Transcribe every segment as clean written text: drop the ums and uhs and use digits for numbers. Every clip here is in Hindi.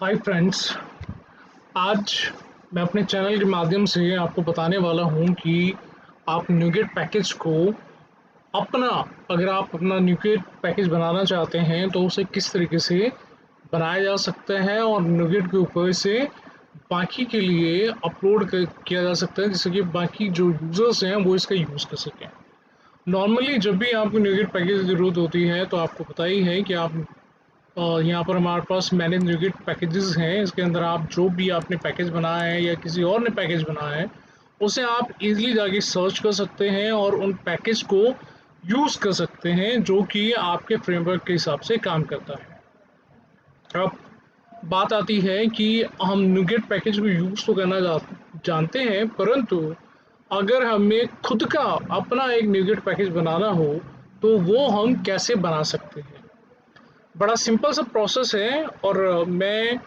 Hi friends. आज मैं अपने चैनल के माध्यम से आपको बताने वाला हूं कि आप न्यूगेट पैकेज को अपना अगर आप अपना न्यूगेट पैकेज बनाना चाहते हैं तो उसे किस तरीके से बनाया जा सकता है और न्यूगेट के ऊपर से बाकी के लिए किया जा सकता है, जिससे कि बाकी जो यूज़र्स हैं वो इसका यूज़ कर सकें। नॉर्मली जब भी आपको न्यूगेट पैकेज की ज़रूरत होती है तो आपको पता ही है कि आप यहाँ पर हमारे पास मैनेज न्यूगेट पैकेजेस हैं। इसके अंदर आप जो भी आपने पैकेज बनाया है या किसी और ने पैकेज बनाया है उसे आप इजीली जाके सर्च कर सकते हैं और उन पैकेज को यूज़ कर सकते हैं जो कि आपके फ्रेमवर्क के हिसाब से काम करता है। अब बात आती है कि हम न्यूगेट पैकेज को यूज़ तो जानते हैं, परंतु अगर हमें खुद का अपना एक न्यूगेट पैकेज बनाना हो तो वो हम कैसे बना सकते हैं। बड़ा सिंपल सा प्रोसेस है और मैं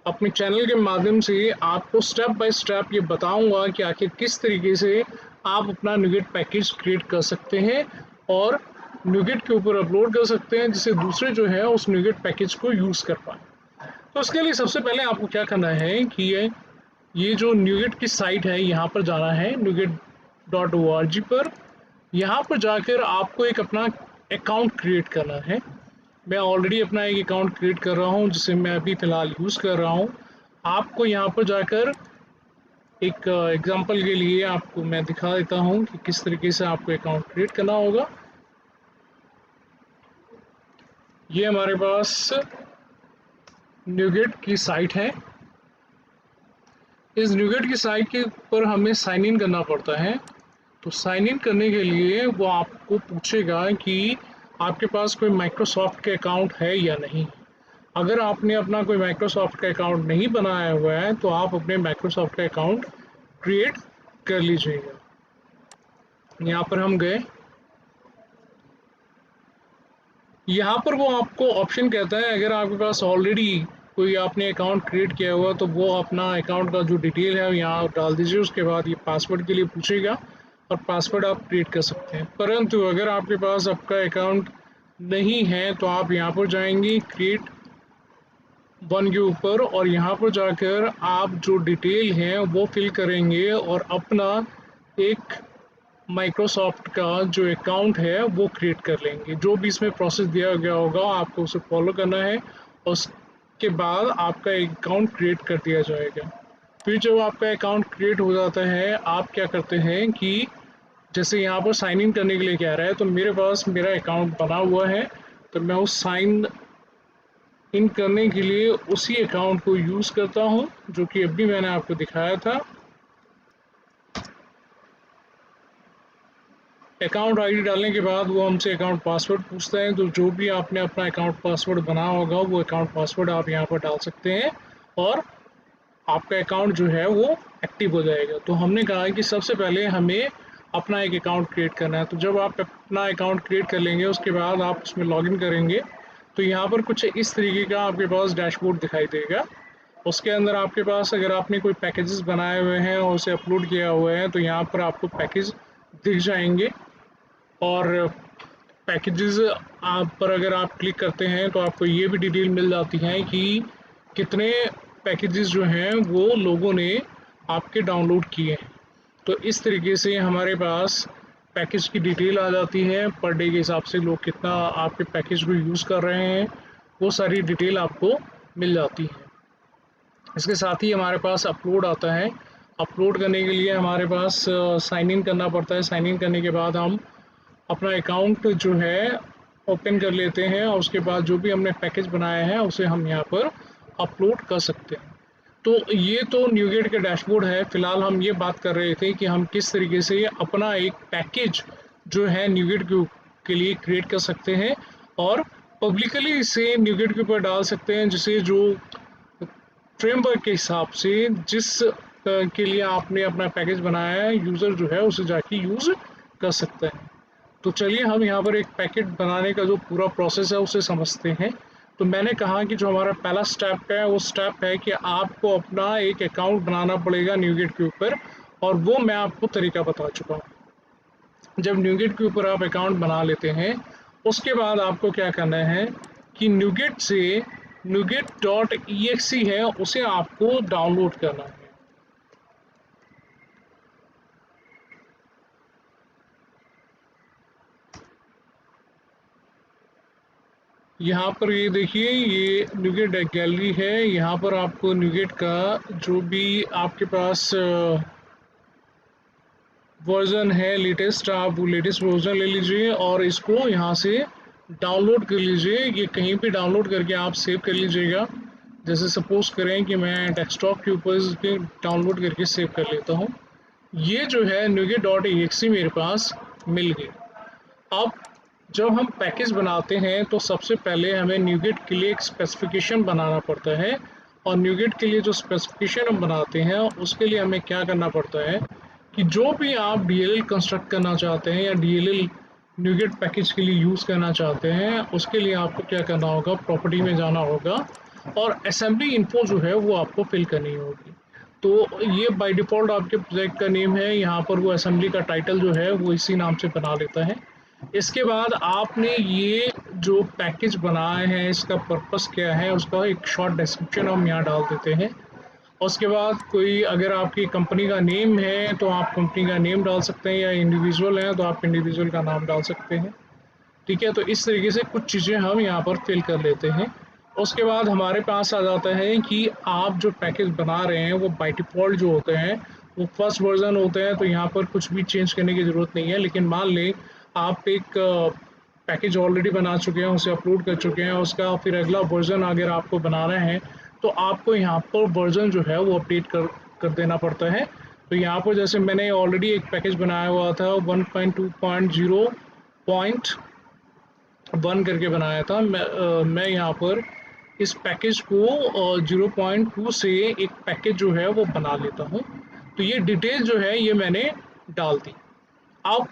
अपने चैनल के माध्यम से आपको स्टेप बाय स्टेप ये बताऊंगा कि आखिर किस तरीके से आप अपना न्यूगेट पैकेज क्रिएट कर सकते हैं और न्यूगेट के ऊपर अपलोड कर सकते हैं, जिससे दूसरे जो है उस न्यूगेट पैकेज को यूज़ कर पाए। तो उसके लिए सबसे पहले आपको क्या करना है कि ये जो न्यूगेट की साइट है यहाँ पर जाना है NuGet.org पर। यहाँ पर जाकर आपको एक अपना अकाउंट क्रिएट करना है। मैं ऑलरेडी अपना एक अकाउंट क्रिएट कर रहा हूँ जिसे मैं अभी फ़िलहाल यूज़ कर रहा हूँ। आपको यहाँ पर जाकर एक एग्जांपल के लिए आपको मैं दिखा देता हूँ कि किस तरीके से आपको अकाउंट क्रिएट करना होगा। ये हमारे पास न्यूगेट की साइट है। इस न्यूगेट की साइट के ऊपर हमें साइन इन करना पड़ता है। तो साइन इन करने के लिए वो आपको पूछेगा कि आपके पास कोई माइक्रोसॉफ्ट के अकाउंट है या नहीं। अगर आपने अपना कोई माइक्रोसॉफ्ट का अकाउंट नहीं बनाया हुआ है तो आप अपने माइक्रोसॉफ्ट का अकाउंट क्रिएट कर लीजिएगा। यहाँ पर हम गए, यहाँ पर वो आपको ऑप्शन कहता है अगर आपके पास ऑलरेडी कोई आपने अकाउंट क्रिएट किया हुआ तो वो अपना अकाउंट का जो डिटेल है यहाँ डाल दीजिए। उसके बाद ये पासवर्ड के लिए पूछेगा और पासवर्ड आप क्रिएट कर सकते हैं। परंतु अगर आपके पास आपका अकाउंट नहीं है तो आप यहाँ पर जाएंगे क्रिएट वन के ऊपर और यहाँ पर जाकर आप जो डिटेल है वो फिल करेंगे और अपना एक माइक्रोसॉफ्ट का जो अकाउंट है वो क्रिएट कर लेंगे। जो भी इसमें प्रोसेस दिया गया होगा आपको उसे फॉलो करना है और उसके बाद आपका अकाउंट क्रिएट कर दिया जाएगा। फिर जब आपका अकाउंट क्रिएट हो जाता है आप क्या करते हैं कि जैसे यहाँ पर साइन इन करने के लिए कह रहा है तो मेरे पास मेरा अकाउंट बना हुआ है, तो मैं उस साइन इन करने के लिए उसी अकाउंट को यूज़ करता हूँ जो कि अभी मैंने आपको दिखाया था। अकाउंट आईडी डालने के बाद वो हमसे अकाउंट पासवर्ड पूछता है, तो जो भी आपने अपना अकाउंट पासवर्ड बना होगा वो अकाउंट पासवर्ड आप यहाँ पर डाल सकते हैं और आपका अकाउंट जो है वो एक्टिव हो जाएगा। तो हमने कहा कि सबसे पहले हमें अपना एक अकाउंट क्रिएट करना है। तो जब आप अपना अकाउंट क्रिएट कर लेंगे उसके बाद आप उसमें लॉगिन करेंगे तो यहाँ पर कुछ इस तरीके का आपके पास डैशबोर्ड दिखाई देगा। उसके अंदर आपके पास अगर आपने कोई पैकेजेस बनाए हुए हैं और उसे अपलोड किया हुआ है तो यहाँ पर आपको पैकेज दिख जाएंगे और पैकेजेस आप पर अगर आप क्लिक करते हैं तो आपको ये भी डिटेल मिल जाती है कि कितने पैकेजेस जो हैं वो लोगों ने आपके डाउनलोड किए हैं। तो इस तरीके से हमारे पास पैकेज की डिटेल आ जाती है, पर डे के हिसाब से लोग कितना आपके पैकेज को यूज़ कर रहे हैं वो सारी डिटेल आपको मिल जाती है। इसके साथ ही हमारे पास अपलोड आता है। अपलोड करने के लिए हमारे पास साइन इन करना पड़ता है। साइन इन करने के बाद हम अपना अकाउंट जो है ओपन कर लेते हैं और उसके बाद जो भी हमने पैकेज बनाया है उसे हम यहाँ पर अपलोड कर सकते हैं। तो ये तो न्यूगेट का डैशबोर्ड है। फ़िलहाल हम ये बात कर रहे थे कि हम किस तरीके से अपना एक पैकेज जो है न्यूगेट के लिए क्रिएट कर सकते हैं और पब्लिकली इसे न्यूगेट के ऊपर डाल सकते हैं, जिसे जो फ्रेमवर्क के हिसाब से जिस के लिए आपने अपना पैकेज बनाया है यूज़र जो है उसे जाके यूज़ कर सकता है। तो चलिए हम यहाँ पर एक पैकेट बनाने का जो पूरा प्रोसेस है उसे समझते हैं। तो मैंने कहा कि जो हमारा पहला स्टेप है वो स्टेप है कि आपको अपना एक अकाउंट बनाना पड़ेगा न्यूगेट के ऊपर, और वो मैं आपको तरीका बता चुका हूँ। जब न्यूगेट के ऊपर आप अकाउंट बना लेते हैं उसके बाद आपको क्या करना है कि न्यूगेट से NuGet.exe है उसे आपको डाउनलोड करना है। यहाँ पर ये देखिए, ये NuGet गैलरी है। यहाँ पर आपको NuGet का जो भी आपके पास वर्जन है लेटेस्ट, आप वो लेटेस्ट वर्जन ले लीजिए और इसको यहाँ से डाउनलोड कर लीजिए। ये कहीं पे डाउनलोड करके आप सेव कर लीजिएगा। जैसे सपोज करें कि मैं डेस्कटॉप के ऊपर इसके डाउनलोड करके सेव कर लेता हूँ। ये जो है NuGet.exe मेरे पास मिल गई। अब जब हम पैकेज बनाते हैं तो सबसे पहले हमें NuGet के लिए एक स्पेसिफिकेशन बनाना पड़ता है, और NuGet के लिए जो स्पेसिफिकेशन हम बनाते हैं उसके लिए हमें क्या करना पड़ता है कि जो भी आप DLL कंस्ट्रक्ट करना चाहते हैं या DLL NuGet पैकेज के लिए यूज़ करना चाहते हैं, उसके लिए आपको क्या करना होगा, प्रॉपर्टी में जाना होगा और असेंबली इन्फो जो है वो आपको फिल करनी होगी। तो ये बाय डिफ़ॉल्ट आपके प्रोजेक्ट का नेम है, यहाँ पर वो असेंबली का टाइटल जो है वो इसी नाम से बना लेता है। इसके बाद आपने ये जो पैकेज बनाए हैं इसका पर्पस क्या है, उसका एक शॉर्ट डिस्क्रिप्शन हम यहाँ डाल देते हैं। उसके बाद कोई अगर आपकी कंपनी का नेम है तो आप कंपनी का नेम डाल सकते हैं, या इंडिविजुअल हैं तो आप इंडिविजुअल का नाम डाल सकते हैं। ठीक है, तो इस तरीके से कुछ चीज़ें हम यहाँ पर फिल कर लेते हैं। उसके बाद हमारे पास आ जाता है कि आप जो पैकेज बना रहे हैं वो बाय डिफ़ॉल्ट जो होते हैं वो फर्स्ट वर्जन होते हैं, तो यहाँ पर कुछ भी चेंज करने की ज़रूरत नहीं है। लेकिन मान लें आप एक पैकेज ऑलरेडी बना चुके हैं, उसे अपलोड कर चुके हैं, उसका फिर अगला वर्जन अगर आपको बनाना है तो आपको यहाँ पर वर्जन जो है वो अपडेट कर देना पड़ता है। तो यहाँ पर जैसे मैंने ऑलरेडी एक पैकेज बनाया हुआ था 1.2.0.1 करके बनाया था। मैं यहाँ पर इस पैकेज को 0.2 से एक पैकेज जो है वो बना लेता हूँ। तो ये डिटेल जो है ये मैंने डाल दी। अब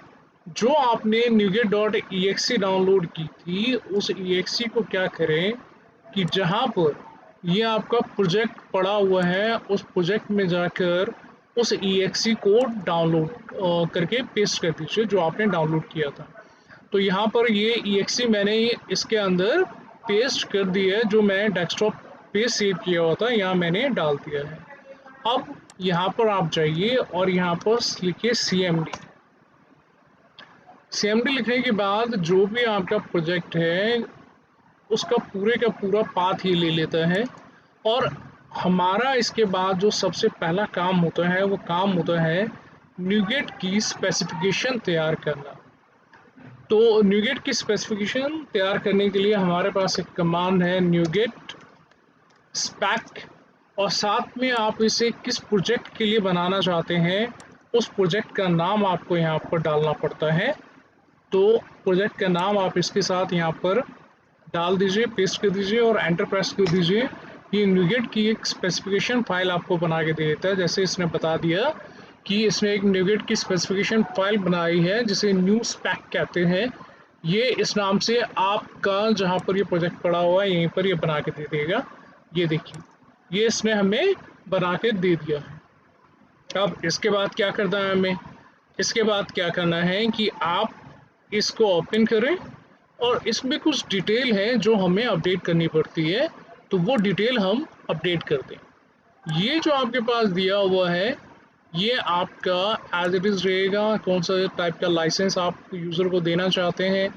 जो आपने NuGet.exe डाउनलोड की थी उस exe को क्या करें कि जहाँ पर ये आपका प्रोजेक्ट पड़ा हुआ है उस प्रोजेक्ट में जाकर उस exe को डाउनलोड करके पेस्ट कर दीजिए जो आपने डाउनलोड किया था। तो यहाँ पर ये exe मैंने इसके अंदर पेस्ट कर दिया है, जो मैंने डेस्कटॉप पे सेव किया हुआ था यहाँ मैंने डाल दिया है। अब यहाँ पर आप जाइए और यहाँ पर लिखिए CMD लिखने के बाद जो भी आपका प्रोजेक्ट है उसका पूरे का पूरा पाथ ही ले लेता है, और हमारा इसके बाद जो सबसे पहला काम होता है वो काम होता है NuGet की स्पेसिफिकेशन तैयार करना। तो NuGet की स्पेसिफिकेशन तैयार करने के लिए हमारे पास एक कमांड है NuGet spec, और साथ में आप इसे किस प्रोजेक्ट के लिए बनाना चाहते हैं उस प्रोजेक्ट का नाम आपको यहाँ पर डालना पड़ता है। तो प्रोजेक्ट का नाम आप इसके साथ यहाँ पर डाल दीजिए, पेस्ट कर दीजिए और एंटर प्रेस कर दीजिए। ये NuGet की एक स्पेसिफिकेशन फाइल आपको बना के दे देता है। जैसे इसने बता दिया कि इसने एक NuGet की स्पेसिफिकेशन फाइल बनाई है जिसे न्यू स्पेक कहते हैं। ये इस नाम से आपका जहाँ पर ये प्रोजेक्ट पड़ा हुआ है यहीं पर ये बना के दे देगा। ये देखिए, ये इसने हमें बना के दे दिया है। अब इसके बाद क्या करना है हमें, इसके बाद क्या करना है कि आप इसको ओपन करें और इसमें कुछ डिटेल है जो हमें अपडेट करनी पड़ती है, तो वो डिटेल हम अपडेट कर दें। ये जो आपके पास दिया हुआ है ये आपका एज इट इज़ रहेगा। कौन सा टाइप का लाइसेंस आप यूज़र को देना चाहते हैं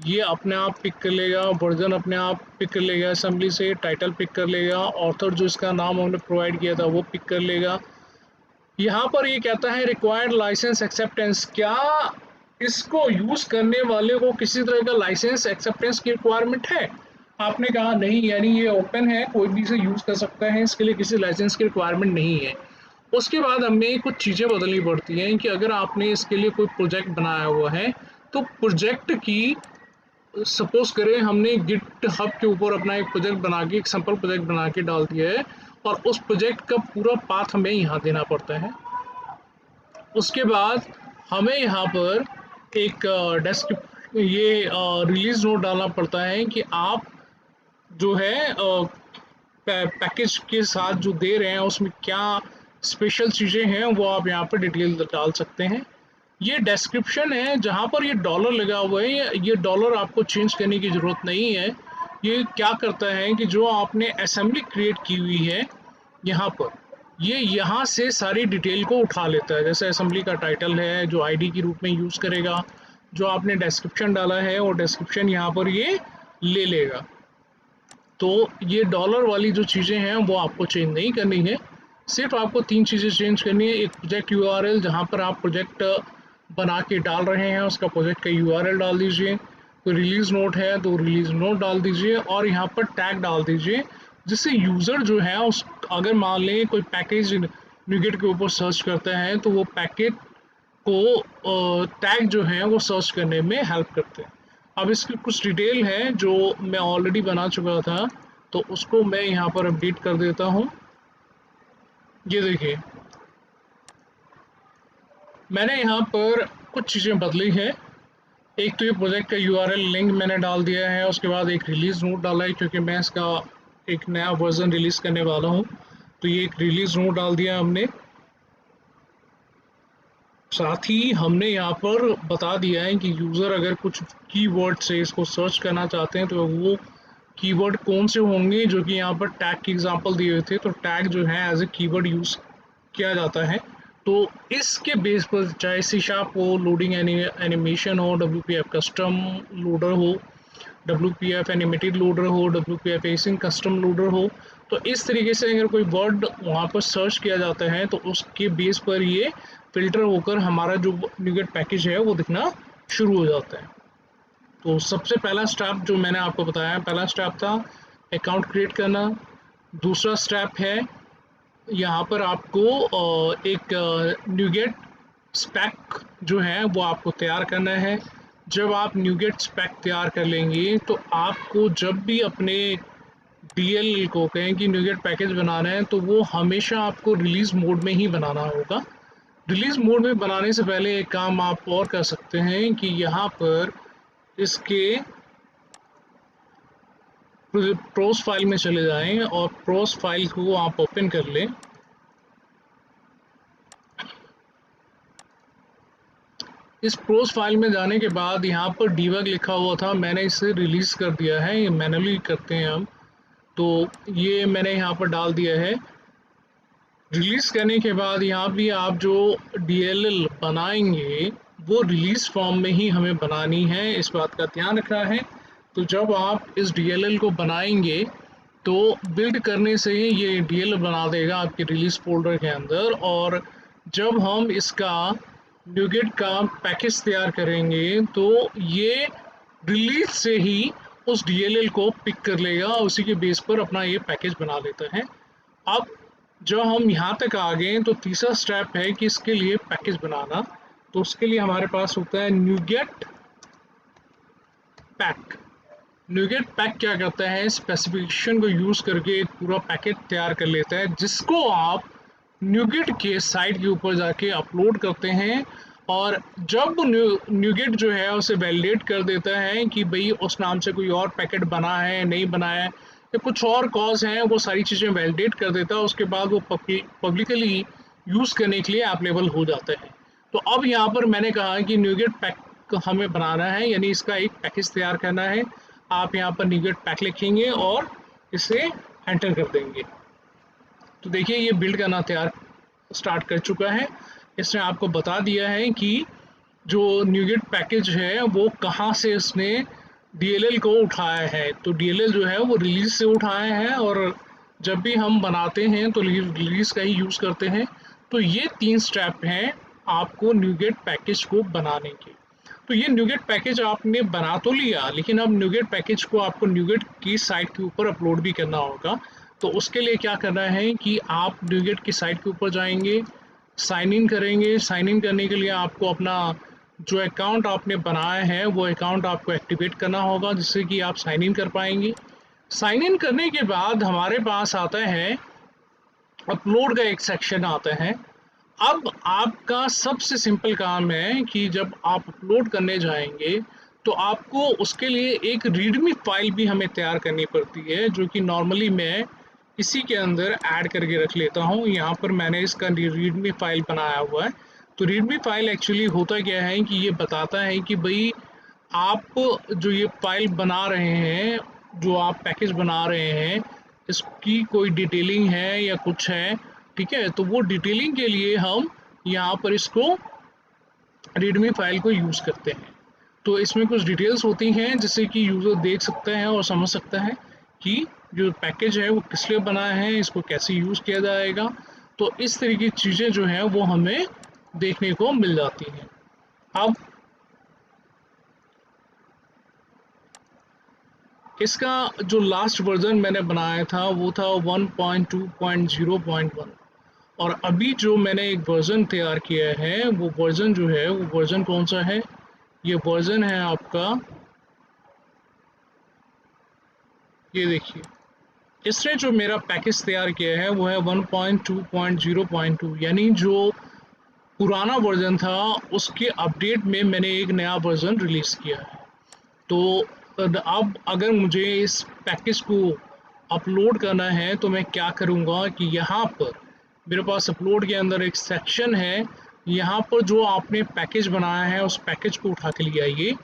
ये अपने आप पिक कर लेगा, वर्जन अपने आप पिक कर लेगा, असेंबली से टाइटल पिक कर लेगा, ऑथर जो इसका नाम हमने प्रोवाइड किया था वो पिक कर लेगा। यहाँ पर ये कहता है रिक्वायर्ड लाइसेंस एक्सेप्टेंस, क्या इसको यूज़ करने वाले को किसी तरह का लाइसेंस एक्सेप्टेंस की रिक्वायरमेंट है? आपने कहा नहीं, यानी ये ओपन है, कोई भी इसे यूज़ कर सकता है, इसके लिए किसी लाइसेंस की रिक्वायरमेंट नहीं है। उसके बाद हमें कुछ चीज़ें बदलनी पड़ती हैं कि अगर आपने इसके लिए कोई प्रोजेक्ट बनाया हुआ है तो प्रोजेक्ट की सपोज करें हमने GitHub के ऊपर अपना एक प्रोजेक्ट बना के, एक सिंपल प्रोजेक्ट बना के डाल दिया है और उस प्रोजेक्ट का पूरा पाथ हमें यहाँ देना पड़ता है। उसके बाद हमें यहाँ पर एक रिलीज नोट डालना पड़ता है कि आप जो है पैकेज के साथ जो दे रहे हैं उसमें क्या स्पेशल चीज़ें हैं वो आप यहाँ पर डिटेल डाल सकते हैं। ये डिस्क्रिप्शन है, जहाँ पर ये डॉलर लगा हुआ है ये डॉलर आपको चेंज करने की ज़रूरत नहीं है, ये क्या करता है कि जो आपने असेंबली क्रिएट की हुई है यहाँ पर, ये यहाँ से सारी डिटेल को उठा लेता है। जैसे असेंबली का टाइटल है जो आईडी के रूप में यूज़ करेगा, जो आपने डिस्क्रिप्शन डाला है वो डिस्क्रिप्शन यहाँ पर ये ले लेगा। तो ये डॉलर वाली जो चीज़ें हैं वो आपको चेंज नहीं करनी है। सिर्फ आपको 3 चीज़ें चेंज करनी है। एक प्रोजेक्ट यूआरएल, जहाँ पर आप प्रोजेक्ट बना के डाल रहे हैं उसका प्रोजेक्ट का यूआरएल डाल दीजिए। कोई रिलीज़ नोट है तो रिलीज़ नोट डाल दीजिए और यहाँ पर टैग डाल दीजिए, जिससे यूज़र जो है उस, अगर मान लें कोई पैकेज न्यूगेट के ऊपर सर्च करता है तो वो पैकेट को टैग जो है वो सर्च करने में हेल्प करते हैं। अब इसकी कुछ डिटेल है जो मैं ऑलरेडी बना चुका था, तो उसको मैं यहाँ पर अपडेट कर देता हूँ। ये देखिए, मैंने यहाँ पर कुछ चीज़ें बदली हैं। एक तो ये प्रोजेक्ट का यूआरएल लिंक मैंने डाल दिया है, उसके बाद एक रिलीज़ नोट डाला है क्योंकि मैं इसका एक नया वर्जन रिलीज़ करने वाला हूँ, तो ये एक रिलीज़ नोट डाल दिया हमने। साथ ही हमने यहाँ पर बता दिया है कि यूज़र अगर कुछ कीवर्ड से इसको सर्च करना चाहते हैं तो वो कीवर्ड कौन से होंगे, जो कि यहाँ पर टैग की एग्जांपल दिए हुए थे। तो टैग जो है एज ए कीवर्ड यूज़ किया जाता है। तो इसके बेस पर चाहे सी शार्प हो, लोडिंग एनिमेशन हो, WPF कस्टम लोडर हो, WPF एनिमेटेड लोडर हो, WPF एसिंग कस्टम लोडर हो, तो इस तरीके से अगर कोई वर्ड वहाँ पर सर्च किया जाता है तो उसके बेस पर ये फ़िल्टर होकर हमारा जो न्यूगेट पैकेज है वो दिखना शुरू हो जाता है। तो सबसे पहला स्टेप जो मैंने आपको बताया, पहला स्टेप था अकाउंट क्रिएट करना। दूसरा स्टेप है यहाँ पर आपको एक न्यूगेट स्पेक जो है वो आपको तैयार करना है। जब आप न्यूगेट स्पेक तैयार कर लेंगे तो आपको जब भी अपने DL को कहें कि न्यूगेट पैकेज बनाना है तो वो हमेशा आपको रिलीज़ मोड में ही बनाना होगा। रिलीज़ मोड में बनाने से पहले एक काम आप और कर सकते हैं कि यहाँ पर इसके प्रोस फाइल में चले जाएं और प्रोस फाइल को आप ओपन कर लें। इस प्रोस फाइल में जाने के बाद यहाँ पर डीबग लिखा हुआ था, मैंने इसे रिलीज़ कर दिया है। ये मैनुअली करते हैं हम, तो ये मैंने यहाँ पर डाल दिया है। रिलीज़ करने के बाद यहाँ भी आप जो DLL बनाएंगे वो रिलीज़ फॉर्म में ही हमें बनानी है, इस बात का ध्यान रखना है। तो जब आप इस DLL को बनाएंगे तो बिल्ड करने से ही ये DLL बना देगा आपके रिलीज़ फोल्डर के अंदर, और जब हम इसका न्यूगेट का पैकेज तैयार करेंगे तो ये रिलीज से ही उस DLL को पिक कर लेगा, उसी के बेस पर अपना ये पैकेज बना लेता है। अब जब हम यहाँ तक आ गए तो तीसरा स्टेप है कि इसके लिए पैकेज बनाना। तो उसके लिए हमारे पास होता है न्यूगेट पैक। न्यूगेट पैक क्या करता है, स्पेसिफिकेशन को यूज़ करके एक पूरा पैकेज तैयार कर लेता है, जिसको आप न्यूगेट के साइट के ऊपर जाके अपलोड करते हैं। और जब न्यूगेट जो है उसे वैलिडेट कर देता है कि भाई उस नाम से कोई और पैकेट बना है नहीं बना है या कुछ और कॉज हैं, वो सारी चीज़ें वैलिडेट कर देता है, उसके बाद वो पब्लिकली यूज़ करने के लिए अवेलेबल हो जाता है। तो अब यहाँ पर मैंने कहा कि न्यूगेट पैक हमें बनाना है, यानी इसका एक पैकेज तैयार करना है। आप यहाँ पर न्यूगेट पैक लिखेंगे और इसे एंटर कर देंगे। तो देखिए ये बिल्ड करना तैयार स्टार्ट कर चुका है। इसने आपको बता दिया है कि जो न्यूगेट पैकेज है वो कहाँ से इसने DLL को उठाया है। तो DLL जो है वो रिलीज से उठाया है, और जब भी हम बनाते हैं तो रिलीज का ही यूज़ करते हैं। तो ये 3 स्टेप हैं आपको न्यूगेट पैकेज को बनाने के। तो ये न्यूगेट पैकेज आपने बना तो लिया, लेकिन अब न्यूगेट पैकेज को आपको न्यूगेट की साइट के ऊपर अपलोड भी करना होगा। तो उसके लिए क्या करना है कि आप न्यूगेट की साइट के ऊपर जाएंगे, साइन इन करेंगे। साइन इन करने के लिए आपको अपना जो अकाउंट आपने बनाया है वो अकाउंट आपको एक्टिवेट करना होगा, जिससे कि आप साइन इन कर पाएंगे। साइन इन करने के बाद हमारे पास आता है अपलोड का एक सेक्शन आता है। अब आपका सबसे सिंपल काम है कि जब आप अपलोड करने जाएंगे तो आपको उसके लिए एक रीडमी फाइल भी हमें तैयार करनी पड़ती है, जो कि नॉर्मली मैं इसी के अंदर ऐड करके रख लेता हूँ। यहाँ पर मैंने इसका रीडमी फाइल बनाया हुआ है। तो रीडमी फाइल एक्चुअली होता क्या है कि ये बताता है कि भाई आप जो ये फाइल बना रहे हैं जो आप पैकेज बना रहे हैं इसकी कोई डिटेलिंग है या कुछ है, ठीक है, तो वो डिटेलिंग के लिए हम यहाँ पर इसको रीडमी फाइल को यूज़ करते हैं। तो इसमें कुछ डिटेल्स होती हैं जिससे कि यूज़र देख सकता है और समझ सकता है कि जो पैकेज है वो किस लिए बना है, इसको कैसे यूज़ किया जाएगा। तो इस तरह की चीज़ें जो हैं वो हमें देखने को मिल जाती हैं। अब इसका जो लास्ट वर्ज़न मैंने बनाया था वो था 1.2.0.1, और अभी जो मैंने एक वर्ज़न तैयार किया है वो वर्ज़न जो है वो वर्ज़न कौन सा है, ये वर्ज़न है आपका, ये देखिए, इसने जो मेरा पैकेज तैयार किया है वो है 1.2.0.2, यानी जो पुराना वर्ज़न था उसके अपडेट में मैंने एक नया वर्ज़न रिलीज़ किया है। तो अब अगर मुझे इस पैकेज को अपलोड करना है तो मैं क्या करूँगा कि यहाँ पर मेरे पास अपलोड के अंदर एक सेक्शन है, यहाँ पर जो आपने पैकेज बनाया है उस पैकेज को उठा के ले आइए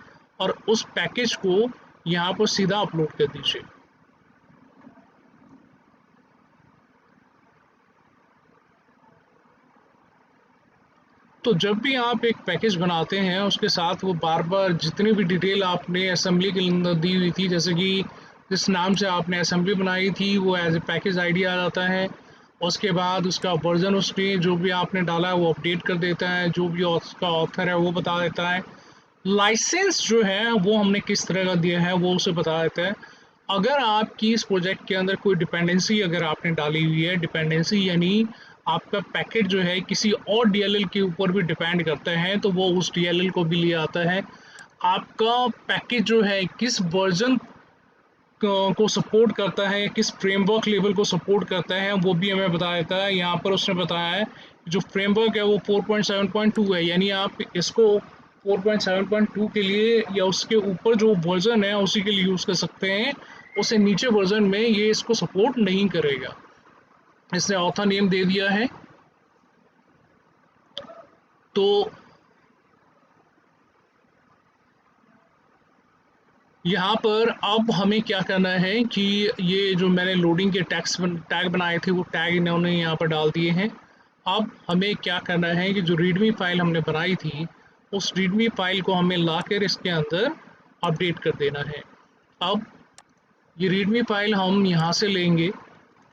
और उस पैकेज को यहाँ पर सीधा अपलोड कर दीजिए। तो जब भी आप एक पैकेज बनाते हैं उसके साथ वो बार बार जितनी भी डिटेल आपने असेंबली के अंदर दी हुई थी, जैसे कि जिस नाम से आपने असेंबली बनाई थी वो एज ए पैकेज आईडी आ जाता है, उसके बाद उसका वर्जन उसमें जो भी आपने डाला है वो अपडेट कर देता है, जो भी उसका ऑथर है वो बता देता है, लाइसेंस जो है वो हमने किस तरह का दिया है वो उसे बता देता है। अगर आपकी इस प्रोजेक्ट के अंदर कोई डिपेंडेंसी अगर आपने डाली हुई है, डिपेंडेंसी यानी आपका पैकेट जो है किसी और डीएलएल के ऊपर भी डिपेंड करता है, तो वो उस डीएलएल को भी ले आता है। आपका पैकेज जो है किस वर्जन को सपोर्ट करता है, किस फ्रेमवर्क लेवल को सपोर्ट करता है वो भी हमें बता देता है। यहाँ पर उसने बताया है जो फ्रेमवर्क है वो 4.7.2 है, यानी आप इसको 4.7.2 के लिए या उसके ऊपर जो वर्जन है उसी के लिए यूज़ कर सकते हैं, उससे नीचे वर्जन में ये इसको सपोर्ट नहीं करेगा। इसने ऑथर नेम दे दिया है। तो यहाँ पर अब हमें क्या करना है कि ये जो मैंने लोडिंग के टैग बनाए थे वो टैग इन्होंने यहाँ पर डाल दिए हैं। अब हमें क्या करना है कि जो रीडमी फाइल हमने बनाई थी उस रीडमी फाइल को हमें लाकर इसके अंदर अपडेट कर देना है। अब ये रीडमी फाइल हम यहाँ से लेंगे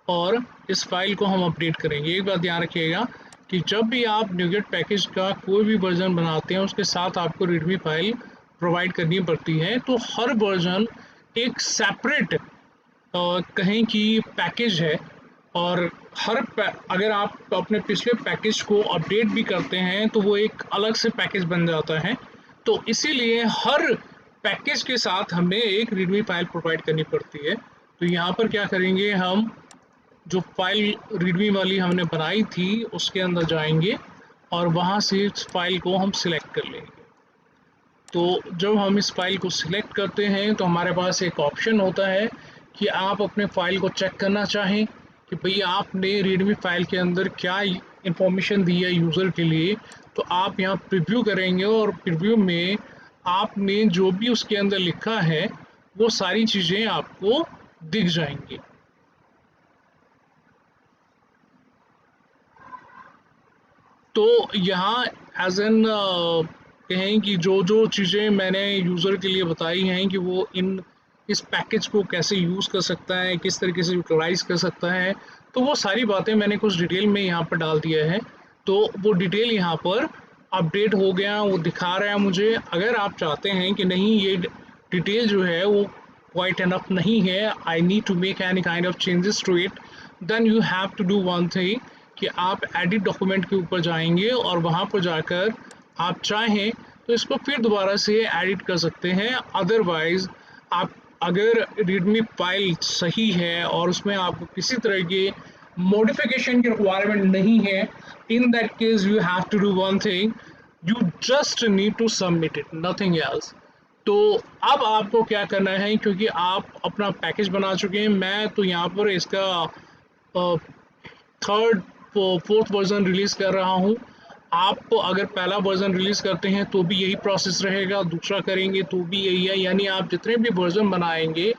और इस फाइल को हम अपडेट करेंगे। एक बात ध्यान रखिएगा कि जब भी आप न्यूगेट पैकेज का कोई भी वर्जन बनाते हैं उसके साथ आपको रीडमी फाइल प्रोवाइड करनी पड़ती है। तो हर वर्जन एक सेपरेट कहें कि पैकेज है, और अगर आप अपने पिछले पैकेज को अपडेट भी करते हैं तो वो एक अलग से पैकेज बन जाता है। तो इसीलिए हर पैकेज के साथ हमें एक रीडमी फाइल प्रोवाइड करनी पड़ती है। तो यहाँ पर क्या करेंगे, हम जो फाइल रीडमी वाली हमने बनाई थी उसके अंदर जाएंगे और वहाँ से इस फाइल को हम सिलेक्ट कर लेंगे। तो जब हम इस फाइल को सिलेक्ट करते हैं तो हमारे पास एक ऑप्शन होता है कि आप अपने फाइल को चेक करना चाहें कि भई आपने रीडमी फाइल के अंदर क्या इंफॉर्मेशन दी है यूज़र के लिए। तो आप यहाँ प्रीव्यू करेंगे और प्रीव्यू में आपने जो भी उसके अंदर लिखा है वो सारी चीज़ें आपको दिख जाएंगी। तो यहाँ एज एन कहें कि जो जो चीज़ें मैंने यूज़र के लिए बताई हैं कि वो इस पैकेज को कैसे यूज़ कर सकता है, किस तरीके से यूटिलाइज़ कर सकता है, तो वो सारी बातें मैंने कुछ डिटेल में यहाँ पर डाल दिया है। तो वो डिटेल यहाँ पर अपडेट हो गया, वो दिखा रहा है मुझे। अगर आप चाहते हैं कि नहीं ये डिटेल जो है वो क्वाइट इनफ नहीं है, I need to make any kind of changes to it, then you have to do one thing कि आप एडिट डॉक्यूमेंट के ऊपर जाएंगे और वहाँ पर जाकर आप चाहें तो इसको फिर दोबारा से एडिट कर सकते हैं। अदरवाइज़ आप अगर रीडमी फाइल सही है और उसमें आपको किसी तरह के मॉडिफिकेशन की रिक्वायरमेंट नहीं है, in that case you have to do one thing, you just need to submit it, nothing else. तो अब आपको क्या करना है, क्योंकि आप अपना पैकेज बना चुके हैं, मैं तो यहाँ पर इसका थर्ड फोर्थ वर्जन रिलीज़ कर रहा हूँ। आप अगर पहला वर्जन रिलीज़ करते हैं तो भी यही प्रोसेस रहेगा, दूसरा करेंगे तो भी यही है, यानी आप जितने भी वर्जन बनाएंगे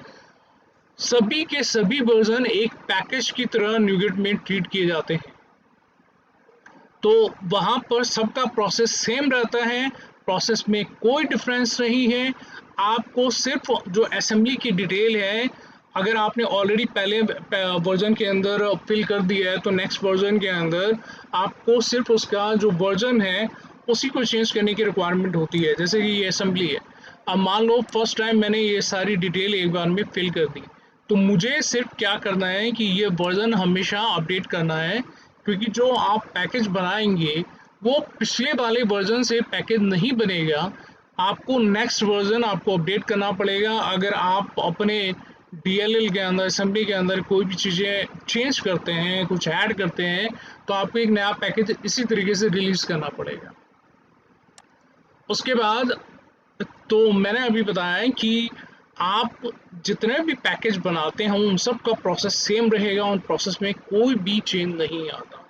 सभी के सभी वर्जन एक पैकेज की तरह NuGet में ट्रीट किए जाते हैं। तो वहाँ पर सबका प्रोसेस सेम रहता है, प्रोसेस में कोई डिफरेंस नहीं है। आपको सिर्फ जो असेंबली की डिटेल है, अगर आपने ऑलरेडी पहले वर्जन के अंदर फिल कर दिया है तो नेक्स्ट वर्जन के अंदर आपको सिर्फ उसका जो वर्जन है उसी को चेंज करने की रिक्वायरमेंट होती है। जैसे कि ये असेंबली है, अब मान लो फर्स्ट टाइम मैंने ये सारी डिटेल एक बार में फिल कर दी, तो मुझे सिर्फ क्या करना है कि ये वर्जन हमेशा अपडेट करना है, क्योंकि जो आप पैकेज बनाएंगे वो पिछले वाले वर्जन से पैकेज नहीं बनेगा। आपको नेक्स्ट वर्जन आपको अपडेट करना पड़ेगा। अगर आप अपने DLL के अंदर, असेंबली के अंदर कोई भी चीज़ें चेंज करते हैं, कुछ ऐड करते हैं, तो आपको एक नया पैकेज इसी तरीके से रिलीज़ करना पड़ेगा। उसके बाद तो मैंने अभी बताया है कि आप जितने भी पैकेज बनाते हैं उन सब का प्रोसेस सेम रहेगा, उन प्रोसेस में कोई भी चेंज नहीं आता।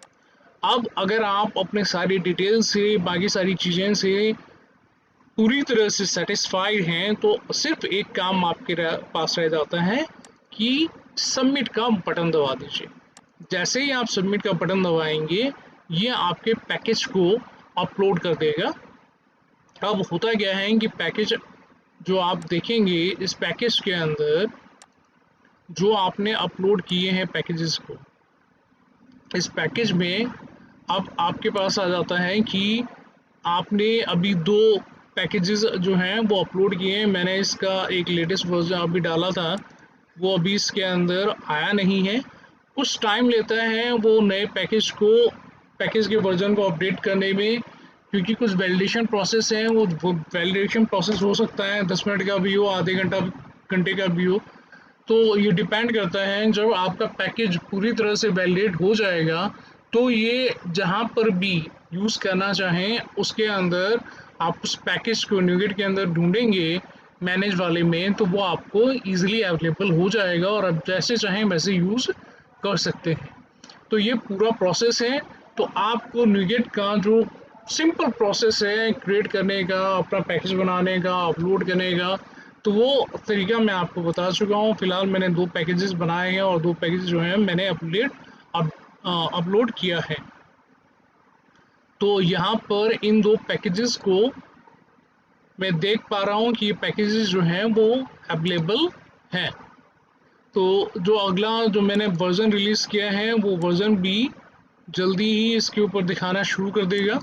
अब अगर आप अपने सारी डिटेल से, बाकी सारी चीज़ें से पूरी तरह से सेटिस्फाइड हैं, तो सिर्फ एक काम आपके पास रह जाता है कि सबमिट का बटन दबा दीजिए। जैसे ही आप सबमिट का बटन दबाएंगे, ये आपके पैकेज को अपलोड कर देगा। अब होता क्या है कि पैकेज जो आप देखेंगे, इस पैकेज के अंदर जो आपने अपलोड किए हैं पैकेजेस को, इस पैकेज में अब आपके पास आ जाता है कि आपने अभी 2 पैकेजेस जो हैं वो अपलोड किए हैं। मैंने इसका एक लेटेस्ट वर्जन अभी डाला था, वो अभी इसके अंदर आया नहीं है। कुछ टाइम लेता है वो नए पैकेज के वर्जन को अपडेट करने में, क्योंकि कुछ वैलिडेशन प्रोसेस है। वो वैलिडेशन प्रोसेस हो सकता है 10 मिनट का भी हो, आधे घंटे का भी हो। तो ये डिपेंड करता है, जब आपका पैकेज पूरी तरह से वैलिडेट हो जाएगा तो ये जहाँ पर भी यूज़ करना चाहें उसके अंदर आप उस पैकेज को NuGet के अंदर ढूंढेंगे मैनेज वाले में, तो वो आपको ईजिली अवेलेबल हो जाएगा और आप जैसे चाहें वैसे यूज़ कर सकते हैं। तो ये पूरा प्रोसेस है। तो आपको NuGet का जो सिंपल प्रोसेस है क्रिएट करने का, अपना पैकेज बनाने का, अपलोड करने का, तो वो तरीका मैं आपको बता चुका हूँ। फ़िलहाल मैंने 2 पैकेजेस बनाए हैं और 2 पैकेज जो हैं मैंने अपलोड किया है। तो यहाँ पर इन 2 पैकेजेस को मैं देख पा रहा हूँ कि ये पैकेजेस जो हैं वो अवेलेबल हैं। तो जो अगला जो मैंने वर्ज़न रिलीज़ किया है वो वर्ज़न भी जल्दी ही इसके ऊपर दिखाना शुरू कर देगा।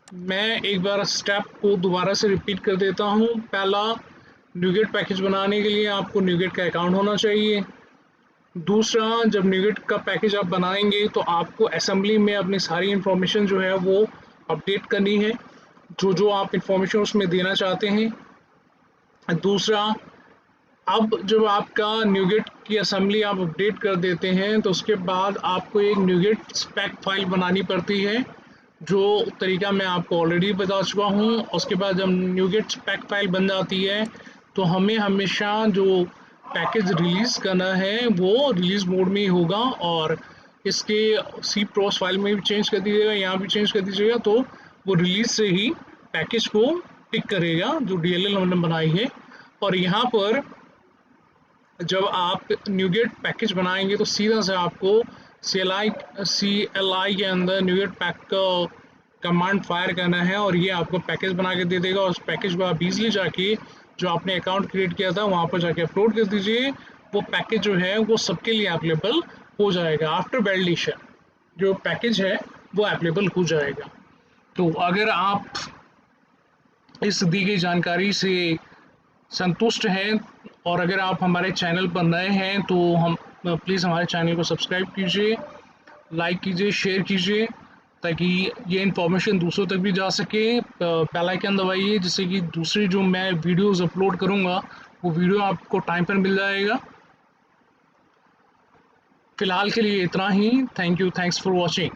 मैं एक बार स्टेप को दोबारा से रिपीट कर देता हूँ। पहला, NuGet पैकेज बनाने के लिए आपको NuGet का अकाउंट होना चाहिए। दूसरा, जब NuGet का पैकेज आप बनाएंगे तो आपको असेंबली में अपनी सारी इन्फॉर्मेशन जो है वो अपडेट करनी है, जो आप इन्फॉर्मेशन उसमें देना चाहते हैं। दूसरा, अब जब आपका NuGet की असेंबली आप अपडेट कर देते हैं तो उसके बाद आपको एक NuGet स्पेक फाइल बनानी पड़ती है, जो तरीका मैं आपको ऑलरेडी बता चुका हूँ। उसके बाद जब NuGet स्पेक फाइल बन जाती है तो हमें हमेशा जो पैकेज रिलीज़ करना है वो रिलीज़ मोड में ही होगा, और इसके CPROS फाइल में भी चेंज कर दीजिएगा, यहाँ भी चेंज कर दीजिएगा, तो वो रिलीज़ से ही पैकेज को पिक करेगा जो DLL हमने बनाई है। और यहाँ पर जब आप NuGet पैकेज बनाएंगे तो सीधा से आपको CLI के अंदर NuGet पैक का कमांड फायर करना है और ये आपको पैकेज बना के दे देगा। और उस पैकेज को आप ईजिली जाके जो आपने अकाउंट क्रिएट किया था वहाँ पर जाके अपलोड कर दीजिए। वो पैकेज जो है वो सबके लिए अवेलेबल हो जाएगा। आफ्टर वैलिडेशन जो पैकेज है वो अवेलेबल हो जाएगा। तो अगर आप इस दी गई जानकारी से संतुष्ट हैं और अगर आप हमारे चैनल पर नए हैं तो प्लीज़ हमारे चैनल को सब्सक्राइब कीजिए, लाइक कीजिए, शेयर कीजिए, ताकि ये इन्फॉर्मेशन दूसरों तक भी जा सके। बेल आइकन दबाइए जिससे कि दूसरी जो मैं वीडियोस अपलोड करूँगा वो वीडियो आपको टाइम पर मिल जाएगा। फ़िलहाल के लिए इतना ही। Thank you, thanks for watching.